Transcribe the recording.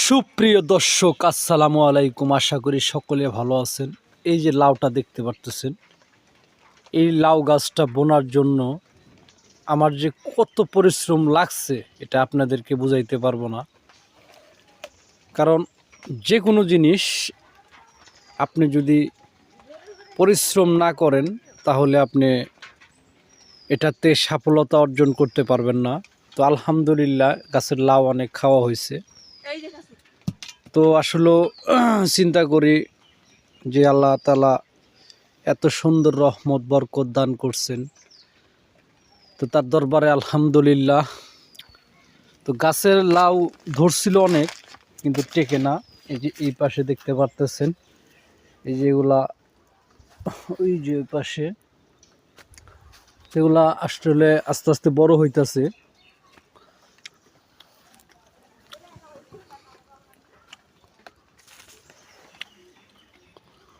সুপ্রিয় দর্শক, আসসালামু আলাইকুম। আশা করি সকলে ভালো আছেন। এই যে লাউটা দেখতে পারতেছেন, এই লাউ গাছটা বোনার জন্য আমার যে কত পরিশ্রম লাগছে এটা আপনাদেরকে বুঝাইতে পারবো না। কারণ যে কোনো জিনিস আপনি যদি পরিশ্রম না করেন তাহলে আপনি এটাতে সফলতা অর্জন করতে পারবেন না। তো আলহামদুলিল্লাহ গাছের লাউ অনেক খাওয়া হয়েছে। তো আসলে চিন্তা করি যে আল্লাহ তাআলা এত সুন্দর রহমত বরকত দান করছেন, তো তার দরবারে আলহামদুলিল্লাহ। তো গাছের লাউ ধরছিল অনেক, কিন্তু টেকে না। এই যে এই পাশে দেখতে পারতেছেন, এই যে এগুলা, ওই যে ওই পাশে, সেগুলা আসলে আস্তে আস্তে বড় হইতাছে।